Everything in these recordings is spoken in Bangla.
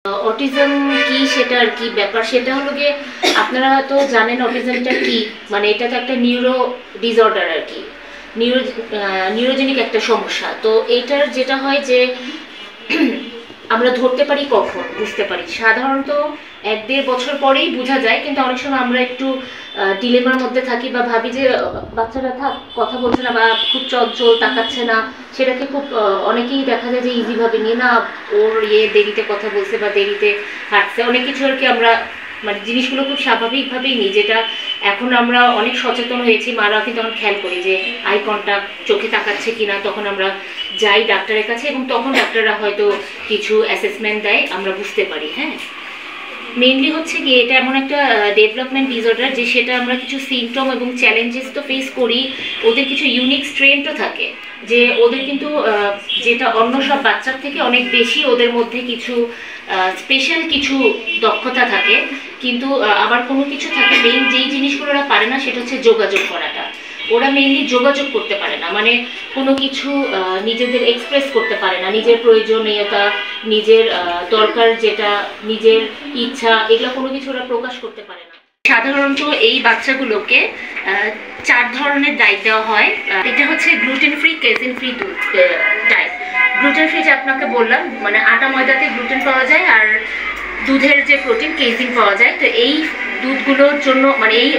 অটিজম কি সেটা আর কি ব্যাপার, সেটা হলো গিয়ে আপনারা তো জানেন অটিজমটা কি, মানে এটা তো একটা নিউরো ডিসঅর্ডার আর কি, নিউরোজেনিক একটা সমস্যা। তো এইটার যেটা হয় যে আমরা ধরতে পারি কখন, বুঝতে পারি সাধারণত 1-1.5 বছর পরেই বোঝা যায়, কিন্তু অনেক সময় আমরা একটু ডিলেমার মধ্যে থাকি বা ভাবি যে বাচ্চাটা থাক কথা বলছে না বা খুব চঞ্চল তাকাচ্ছে না, সেটাকে খুব অনেকেই দেখা যায় যে ইজিভাবে নিয়ে না ওর দেরিতে কথা বলছে বা দেরিতে হাঁটছে, অনেক কিছু আর কি আমরা মানে জিনিসগুলো খুব স্বাভাবিকভাবেই নিই, যেটা এখন আমরা অনেক সচেতন হয়েছি, মারা কিন্তু তখন খেয়াল করি যে আই কন্টাক্ট চোখে তাকাচ্ছে কিনা, তখন আমরা যাই ডাক্তারের কাছে এবং তখন ডাক্তাররা হয়তো কিছু অ্যাসেসমেন্ট দেয়, আমরা বুঝতে পারি। হ্যাঁ, মেইনলি হচ্ছে কি এটা এমন একটা ডেভেলপমেন্ট ডিসঅর্ডার যে সেটা আমরা কিছু সিমটম এবং চ্যালেঞ্জেস তো ফেস করি, ওদের কিছু ইউনিক স্ট্রেনও থাকে, যে ওদের কিন্তু যেটা অন্য সব বাচ্চার থেকে অনেক বেশি ওদের মধ্যে কিছু স্পেশাল কিছু দক্ষতা থাকে, কিন্তু আবার কোনো কিছু থাকে মেইন যেই জিনিসগুলো ওরা পারে না সেটা হচ্ছে যোগাযোগ করাটা। ওরা মেইনলি যোগাযোগ করতে পারে না, মানে কোনো কিছু নিজেদের এক্সপ্রেস করতে পারে না, নিজের প্রয়োজনীয়তা, নিজের দরকার যেটা, নিজের ইচ্ছা, এগুলো কোনো কিছু ওরা প্রকাশ করতে পারে না। সাধারণত এই বাচ্চাগুলোকে 4 ধরনের ডায়েট দেওয়া হয়। এটা হচ্ছে gluten free, casein free diet. Gluten free যে আপনাকে বললাম, মানে আটা ময়দাতে গ্লুটেন পাওয়া যায় আর দুধের যে প্রোটিন কেজিন পাওয়া যায়। তো এই দুধগুলোর জন্য মানে এই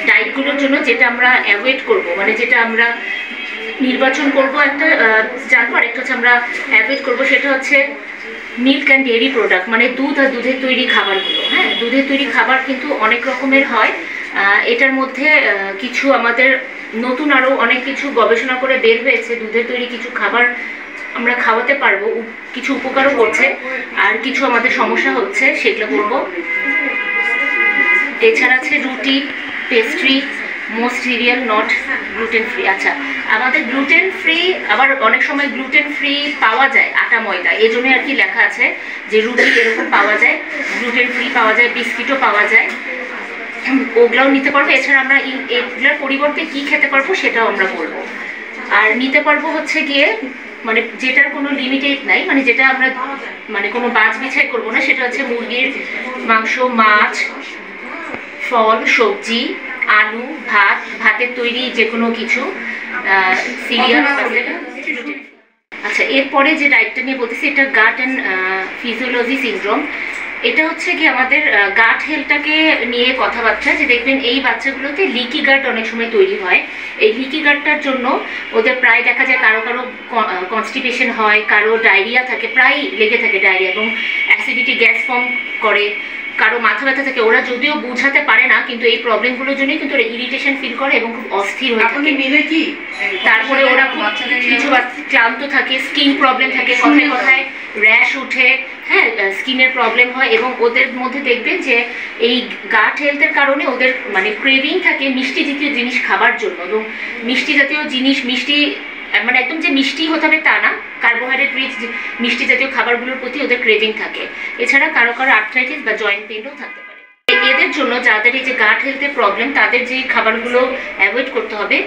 ডায়েটগুলোর জন্য যেটা আমরা অ্যাভয়েড করব, মানে যেটা আমরা নির্বাচন করব একটা জানবো, আর একটা হচ্ছে আমরা অ্যাভয়েড করব, সেটা হচ্ছে মিল্ক অ্যান্ড ডেয়ারি প্রোডাক্ট, মানে দুধ আর দুধের তৈরি খাবারগুলো। হ্যাঁ, দুধের তৈরি খাবার কিন্তু অনেক রকমের হয়, এটার মধ্যে কিছু আমাদের নতুন আরও অনেক কিছু গবেষণা করে বের হয়েছে, দুধের তৈরি কিছু খাবার আমরা খাওয়াতে পারবো, কিছু উপকারও করছে আর কিছু আমাদের সমস্যা হচ্ছে, সেগুলো বলবো। এছাড়া আছে রুটি, pastry, most serial not gluten free. আচ্ছা, আমাদের গ্লুটেন ফ্রি আবার অনেক সময় গ্লুটেন ফ্রি পাওয়া যায় আটা ময়দা, এই জন্য আর কি লেখা আছে যে রুটি এরকম পাওয়া যায়, গ্লুটেন ফ্রি পাওয়া যায়, বিস্কিটও পাওয়া যায়, ওগুলাও নিতে পারবো। এছাড়া আমরা এগুলোর পরিবর্তে কি খেতে পারবো সেটাও আমরা বলবো। আর নিতে পারবো হচ্ছে গিয়ে মানে যেটার কোনো লিমিটেড নাই, মানে যেটা আমরা মানে কোনো বাছ বিছাই করবো না, সেটা হচ্ছে মুরগির মাংস, মাছ, ফল, সবজি, আলু, ভাতের তৈরি যে কোনো কিছু, সিরিয়াল। আচ্ছা, এরপরে যে ডায়েটটা নিয়ে বলতেছি এটা গাট অ্যান্ড ফিজিওলজি সিনড্রোম। এটা হচ্ছে কি আমাদের গাট হেলথটাকে নিয়ে কথাবার্তা, যে দেখবেন এই বাচ্চাগুলোতে লিকি গাট অনেক সময় তৈরি হয়। এই লিকি গাটটার জন্য ওদের প্রায় দেখা যায় কারো কারো কনস্টিপেশন হয়, কারো ডায়রিয়া থাকে, প্রায় লেগে থাকে ডায়রিয়া, এবং অ্যাসিডিটি গ্যাস ফর্ম করে, কারো মাথা ব্যথা থাকে। ওরা যদিও বোঝাতে পারে না, কিন্তু এই প্রবলেমগুলোর জন্যই কিন্তু ওরা ইরিটেশন ফিল করে এবং খুব অস্থির হয়ে থাকে। তারপরে ওরা খুব কিছু ক্লান্ত থাকে, স্কিন প্রবলেম থাকে, কথায় কথায় র্যাশ উঠে, হ্যাঁ স্কিনের প্রবলেম হয়, এবং ওদের মধ্যে দেখবেন যে এই গাট হেলথের কারণে ওদের মানে ক্রেভিং থাকে মিষ্টি জাতীয় জিনিস খাবার জন্য, এবং মিষ্টি জাতীয় জিনিস, মিষ্টি মানে একদম যে মিষ্টি হতে হবে তা না, কার্বোহাইড্রেট রিচ মিষ্টি জাতীয় খাবারগুলোর প্রতি ওদের ক্রেভিং থাকে। এছাড়া কারো কারো আর্থ্রাইটিস বা জয়েন্ট পেইনও থাকতে পারে। এদের জন্য যাদের এই যে গাট হেলথের প্রবলেম, তাদের যে খাবারগুলো অ্যাভয়েড করতে হবে,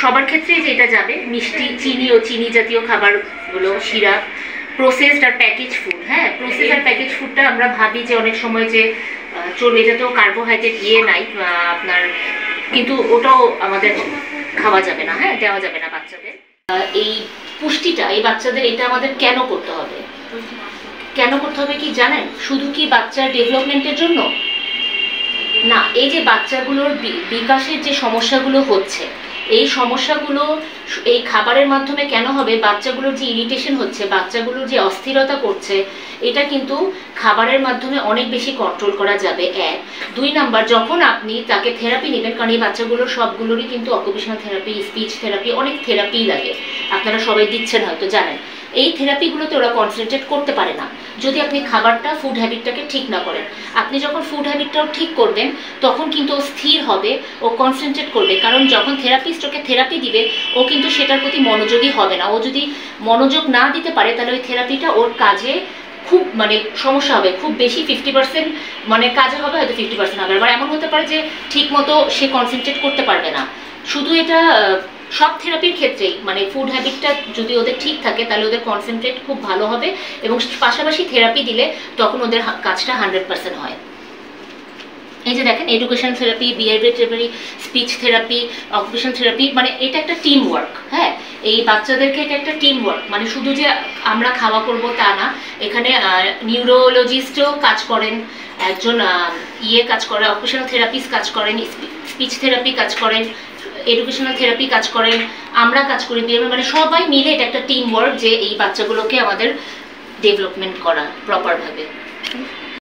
সবার ক্ষেত্রেই যেটা যাবে মিষ্টি, চিনি ও চিনি জাতীয় খাবারগুলো, সিরাপ, প্রসেসড আর প্যাকেজ ফুড। হ্যাঁ, প্রসেস আর প্যাকেজ ফুডটা আমরা ভাবি যে অনেক সময় যে চলবে, এটাতেও কার্বোহাইড্রেট নাই আপনার, কিন্তু ওটাও আমাদের খাওয়া যাবে না, হ্যাঁ দেওয়া যাবে না বাচ্চাদের। এই পুষ্টিটা এই বাচ্চাদের এটা আমাদের কেন করতে হবে, কেন করতে হবে কি জানেন? শুধু কি বাচ্চার ডেভেলপমেন্টের জন্য না, এই যে বাচ্চাগুলোর বিকাশের যে সমস্যাগুলো হচ্ছে, এই সমস্যাগুলো এই খাবারের মাধ্যমে কেন হবে? বাচ্চাগুলোর যে ইরিটেশন হচ্ছে, বাচ্চাগুলোর যে অস্থিরতা করছে, এটা কিন্তু খাবারের মাধ্যমে অনেক বেশি কন্ট্রোল করা যাবে। 1, 2 নাম্বার, যখন আপনি তাকে থেরাপি নেবেন, কারণ এই বাচ্চাগুলোর সবগুলোরই কিন্তু অকুপেশনাল থেরাপি, স্পিচ থেরাপি, অনেক থেরাপি লাগে, আপনারা সবাই দিচ্ছেন হয়তো জানেন। এই থেরাপিগুলোতে ওরা কনসেন্ট্রেট করতে পারে না যদি আপনি খাবারটা, ফুড হ্যাবিটটাকে ঠিক না করেন। আপনি যখন ফুড হ্যাবিটটাও ঠিক করবেন, তখন কিন্তু ও স্থির হবে, ও কনসেন্ট্রেট করবে, কারণ যখন থেরাপিস্ট ওকে থেরাপি দিবে, ও কিন্তু সেটার প্রতি মনোযোগী হবে না। ও যদি মনোযোগ না দিতে পারে, তাহলে ওই থেরাপিটা ওর কাজে খুব মানে সমস্যা হবে, খুব বেশি 50% মানে কাজে হবে, হয়তো 50% হবে। আবার এমন হতে পারে যে ঠিক মতো সে কনসেন্ট্রেট করতে পারবে না। শুধু এটা সব থেরাপির ক্ষেত্রেই মানে ফুড হ্যাবিটটা যদি ওদের ঠিক থাকে তাহলে ওদের কনসেন্ট্রেট খুব ভালো হবে এবং পাশাপাশি থেরাপি দিলে তখন ওদের কাজটা 100% হয়। এই যে দেখেন education therapy, behaviour therapy, speech therapy, occupation therapy, মানে এটা একটা টিম ওয়ার্ক। হ্যাঁ, এই বাচ্চাদেরকে এটা একটা টিম ওয়ার্ক, মানে শুধু যে আমরা খাওয়া করব তা না, এখানে নিউরোলজিস্টও কাজ করেন, একজন কাজ করে, অকুপেশনাল থেরাপিস্ট কাজ করেন, স্পিচ থেরাপি কাজ করেন, এডুকেশনাল থেরাপি কাজ করেন, আমরা কাজ করি, মানে সবাই মিলে এটা একটা টিম ওয়ার্ক যে এই বাচ্চাগুলোকে আমাদের ডেভেলপমেন্ট করা প্রপারভাবে।